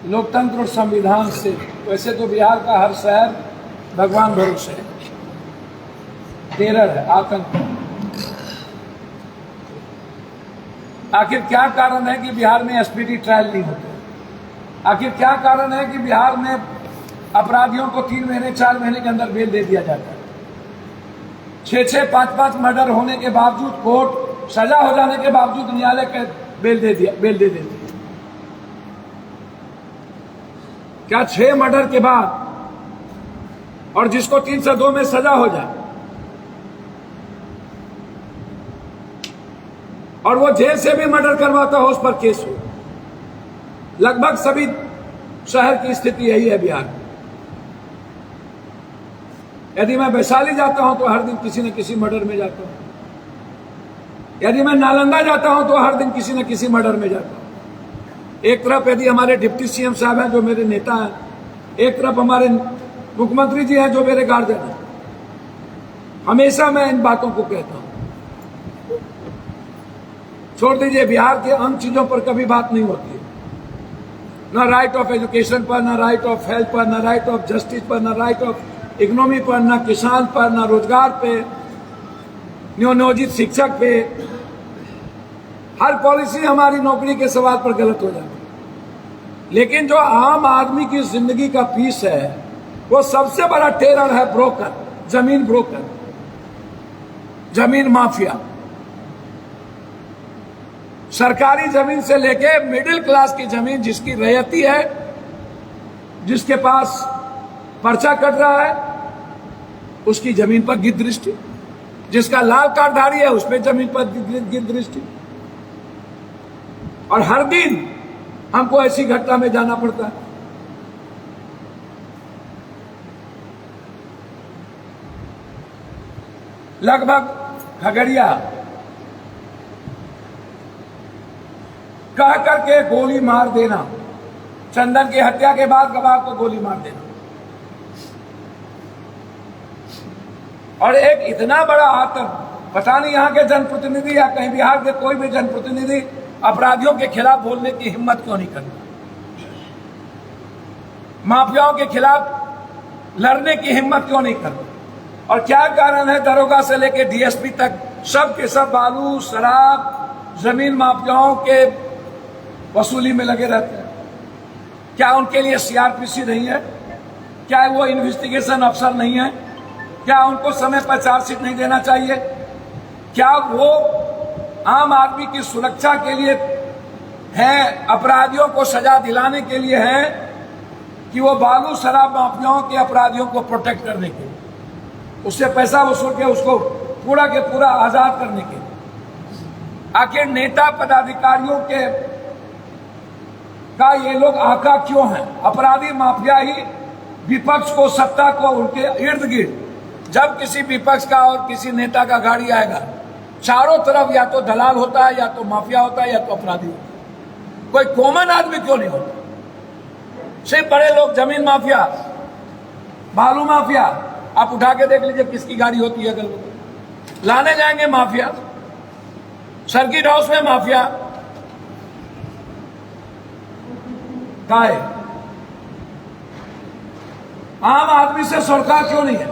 लोकतंत्र और संविधान से। वैसे तो बिहार का हर शहर भगवान भरोसे है, टेरर है, आतंक। आखिर क्या कारण है कि बिहार में एसपीटी ट्रायल नहीं होते? आखिर क्या कारण है कि बिहार में अपराधियों को 3 महीने 4 महीने के अंदर बेल दे दिया जाता है? 6-6, 5-5 मर्डर होने के बावजूद, कोर्ट सजा हो जाने के बावजूद न्यायालय के बेल दे देती है। क्या 6 मर्डर के बाद और जिसको 302 में सजा हो जाए और वो जेल से भी मर्डर करवाता हो, उस पर केस हो? लगभग सभी शहर की स्थिति यही है बिहार में। यदि मैं वैशाली जाता हूं तो हर दिन किसी न किसी मर्डर में जाता हूं। यदि मैं नालंदा जाता हूं तो हर दिन किसी न किसी मर्डर में जाता हूं। एक तरफ यदि हमारे डिप्टी सीएम साहब हैं जो मेरे नेता हैं, एक तरफ हमारे मुख्यमंत्री जी हैं जो मेरे गार्जियन हैं। हमेशा मैं इन बातों को कहता हूं। छोड़ दीजिए, बिहार के अन्य चीजों पर कभी बात नहीं होती है। ना राइट ऑफ एजुकेशन पर, ना राइट ऑफ हेल्थ पर, ना राइट ऑफ जस्टिस पर, ना राइट ऑफ इकोनॉमी पर, ना किसान पर, ना रोजगार पे, नियोजित शिक्षक पे। हर पॉलिसी हमारी नौकरी के सवाल पर गलत हो जाती है। लेकिन जो आम आदमी की जिंदगी का पीस है, वो सबसे बड़ा टेरर है ब्रोकर, जमीन ब्रोकर, जमीन माफिया। सरकारी जमीन से लेके मिडिल क्लास की जमीन जिसकी रैयती है, जिसके पास पर्चा कट रहा है, उसकी जमीन पर गिद्ध दृष्टि। जिसका लाल कार्डधारी है उस पर जमीन पर गिद्ध दृष्टि। और हर दिन हमको ऐसी घटना में जाना पड़ता है। लगभग खगड़िया कह करके गोली मार देना, चंदन की हत्या के बाद गवाह को गोली मार देना, और एक इतना बड़ा आतंक। पता नहीं यहाँ के जनप्रतिनिधि या कहीं बिहार के कोई भी जनप्रतिनिधि अपराधियों के खिलाफ बोलने की हिम्मत क्यों नहीं करता? माफियाओं के खिलाफ लड़ने की हिम्मत क्यों नहीं करता? और क्या कारण है दरोगा से लेकर डीएसपी तक सब के सब बालू, शराब, जमीन माफियाओं के वसूली में लगे रहते हैं? क्या उनके लिए सीआरपीसी नहीं है? क्या वो इन्वेस्टिगेशन अफसर नहीं है? क्या उनको समय पर चार्जशीट नहीं देना चाहिए? क्या वो आम आदमी की सुरक्षा के लिए है, अपराधियों को सजा दिलाने के लिए है, कि वो बालू शराब माफियाओं के अपराधियों को प्रोटेक्ट करने के लिए, उससे पैसा वसूल के उसको पूरा के पूरा आजाद करने के लिए? आखिर नेता पदाधिकारियों के का ये लोग आका क्यों हैं? अपराधी माफिया ही विपक्ष को, सत्ता को, उनके इर्द गिर्द, जब किसी विपक्ष का और किसी नेता का गाड़ी आएगा, चारों तरफ या तो दलाल होता है, या तो माफिया होता है, या तो अपराधी होता है। कोई कॉमन आदमी क्यों नहीं होता? सिर्फ बड़े लोग, जमीन माफिया, बालू माफिया। आप उठा के देख लीजिए किसकी गाड़ी होती है। अगर लाने जाएंगे माफिया, सर्किट हाउस में माफिया, काय आम आदमी से सरोकार क्यों नहीं है?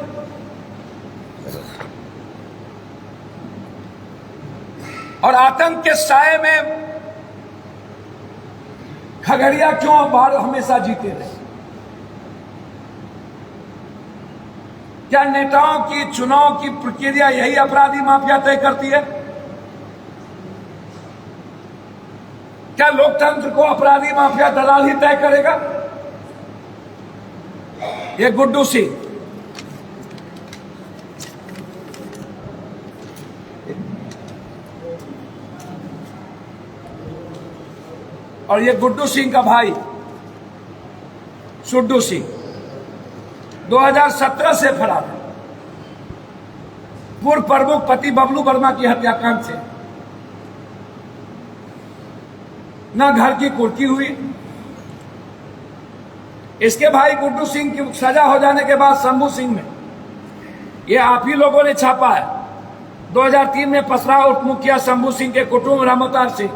और आतंक के साए में खगड़िया क्यों बार हमेशा जीते रहे? क्या नेताओं की चुनाव की प्रक्रिया यही अपराधी माफिया तय करती है? क्या लोकतंत्र को अपराधी माफिया दलाल ही तय करेगा? ये गुड्डू सिंह, और ये गुड्डू सिंह का भाई सुड्डू सिंह 2017 से फरार है, पूर्व प्रमुख पति बबलू वर्मा की हत्याकांड से। न घर की कुर्की हुई। इसके भाई गुड्डू सिंह की सजा हो जाने के बाद शंभू सिंह में, ये आप ही लोगों ने छापा है, 2003 में पसरा उप मुखिया शंभू सिंह के कुटुंब रामोतार सिंह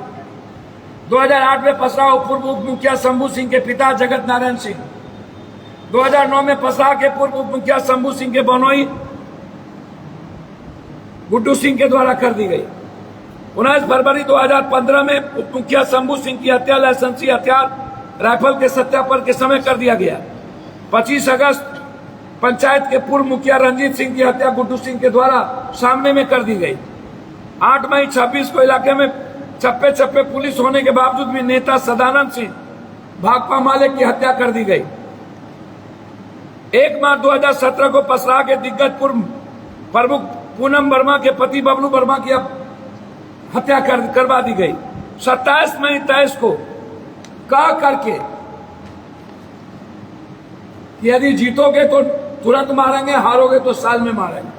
2008 में पसराव पूर्व उप मुखिया शंभू सिंह के पिता जगत नारायण सिंह। 2009 में पसराव के पूर्व उप मुखिया शंभू सिंह के बनोई गुड्डू सिंह के द्वारा कर दी गई। 19 फरवरी 2015 में उप मुखिया शंभू सिंह की हत्या लाइसेंसी हथियार राइफल के सत्यापन के समय कर दिया गया। 25 अगस्त पंचायत के पूर्व मुखिया रंजीत सिंह की हत्या गुड्डू सिंह के द्वारा सामने में कर दी गई। 8 मई 26 को इलाके में चप्पे चप्पे पुलिस होने के बावजूद भी नेता सदानंद सिंह भाकपा माले की हत्या कर दी गई। 1 मार्च 2017 को पसराह के दिग्गज पूर्व प्रमुख पूनम वर्मा के पति बबलू वर्मा की हत्या करवा दी गई। 27 मई 23 को कह करके कि यदि जीतोगे तो तुरंत मारेंगे, हारोगे तो साल में मारेंगे।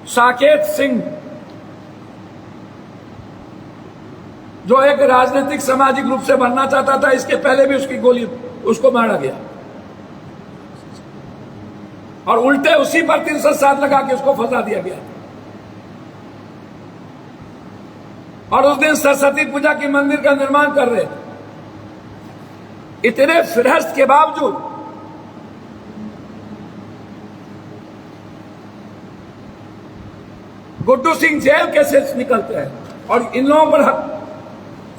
साकेत सिंह जो एक राजनीतिक सामाजिक रूप से बनना चाहता था, इसके पहले भी उसकी गोली उसको मारा गया और उल्टे उसी पर 307 लगा के उसको फंसा दिया गया। और उस दिन सरस्वती पूजा की मंदिर का निर्माण कर रहे थे। इतने फिरहस्त के बावजूद गुड्डू सिंह जेल कैसे निकलते हैं और इन लोगों पर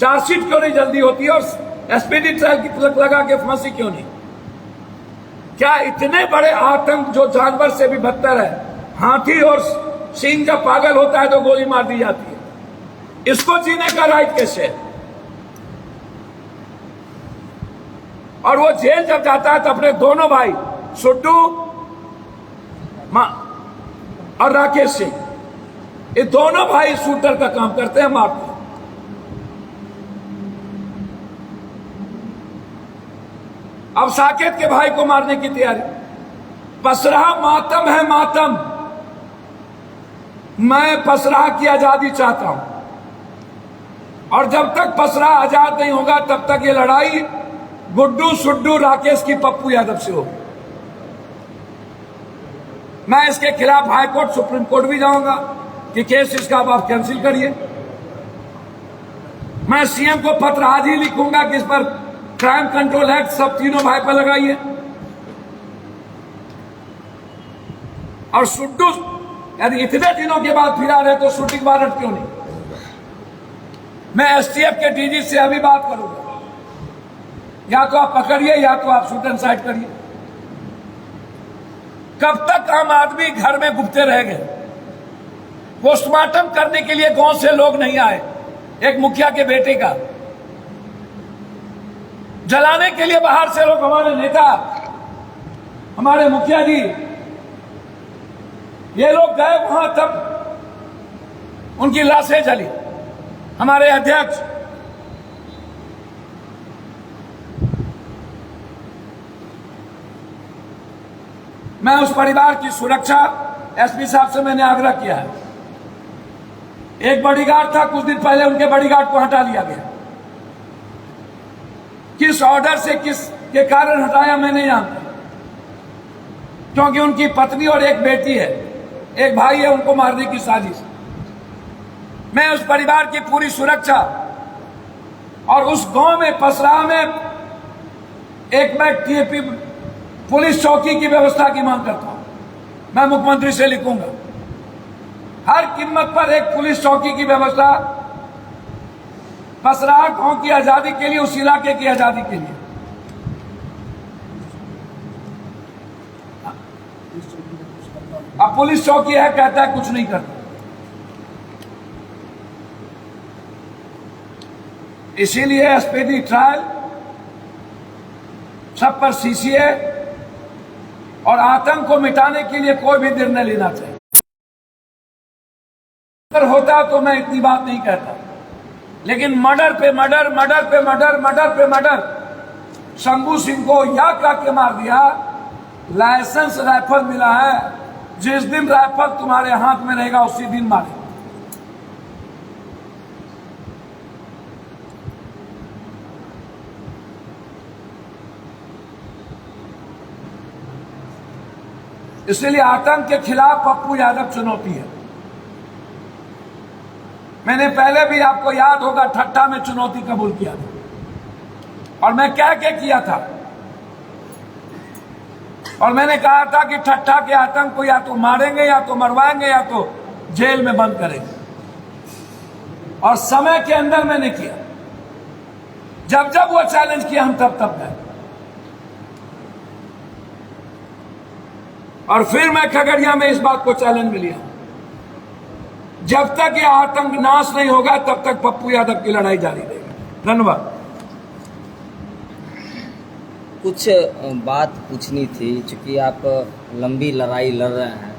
चार्जशीट क्यों नहीं जल्दी होती और एसपीडी ट्रायल की तिलक लगा के फांसी क्यों नहीं? क्या इतने बड़े आतंक जो जानवर से भी बदतर है, हाथी और सिंह जब पागल होता है तो गोली मार दी जाती है, इसको जीने का राइट कैसे है? और वो जेल जब जाता है तो अपने दोनों भाई सुड्डू और राकेश सिंह, ये दोनों भाई शूटर का काम करते हैं, मारते हैं। अब साकेत के भाई को मारने की तैयारी। पसराह मातम है, मातम। मैं पसराह की आजादी चाहता हूं और जब तक पसराह आजाद नहीं होगा तब तक ये लड़ाई गुड्डू सुड्डू राकेश की पप्पू यादव से होगी। मैं इसके खिलाफ हाईकोर्ट सुप्रीम कोर्ट भी जाऊंगा कि केस इसका अब आप कैंसिल करिए। मैं सीएम को पत्र आज ही लिखूंगा कि इस पर क्राइम कंट्रोल एक्ट सब तीनों भाई पर लगाइए। और सुड्डू यदि इतने दिनों के बाद फिरा रहे तो शूटिंग वारंट क्यों नहीं? मैं एसटीएफ के डीजी से अभी बात करूंगा, या तो आप पकड़िए या तो आप शूट एंड साइड करिए। कब तक आम आदमी घर में घुपते रह गए? पोस्टमार्टम करने के लिए गांव से लोग नहीं आए, एक मुखिया के बेटे का जलाने के लिए बाहर से लोग, हमारे नेता, हमारे मुखिया जी, ये लोग गए वहां तब उनकी लाशें जली। हमारे अध्यक्ष मैं उस परिवार की सुरक्षा एसपी साहब से मैंने आग्रह किया है। एक बॉडीगार्ड था, कुछ दिन पहले उनके बॉडीगार्ड को हटा लिया गया। किस ऑर्डर से, किस के कारण हटाया मैं नहीं जानता, क्योंकि उनकी पत्नी और एक बेटी है, एक भाई है, उनको मारने की साजिश। मैं उस परिवार की पूरी सुरक्षा और उस गांव में पसराह में एक मैं टीएपी पुलिस चौकी की व्यवस्था की मांग करता हूं। मैं मुख्यमंत्री से लिखूंगा हर कीमत पर एक पुलिस चौकी की व्यवस्था पसराह गांव की आजादी के लिए, उस इलाके की आजादी के लिए। अब पुलिस चौकी है, कहता है कुछ नहीं करता। इसीलिए एसपीडी ट्रायल, सब पर सीसीए और आतंक को मिटाने के लिए कोई भी निर्णय लेना चाहिए। अगर होता तो मैं इतनी बात नहीं कहता, लेकिन मर्डर पे मर्डर, मर्डर पे मर्डर, मर्डर पे मर्डर, शंभू सिंह को या के मार दिया। लाइसेंस राइफल मिला है, जिस दिन राइफल तुम्हारे हाथ में रहेगा उसी दिन मारे। इसलिए आतंक के खिलाफ पप्पू यादव चुनौती है। मैंने पहले भी, आपको याद होगा, ठट्ठा में चुनौती कबूल किया था और मैं क्या किया था, और मैंने कहा था कि ठट्ठा के आतंक को या तो मारेंगे या तो मरवाएंगे या तो जेल में बंद करेंगे, और समय के अंदर मैंने किया। जब जब वो चैलेंज किया हम तब गए, और फिर मैं खगड़िया में इस बात को चैलेंज में लिया, जब तक ये आतंक नाश नहीं होगा तब तक पप्पू यादव की लड़ाई जारी रहेगी। धन्यवाद। कुछ बात पूछनी थी, चूंकि आप लंबी लड़ाई लड़ रहे हैं,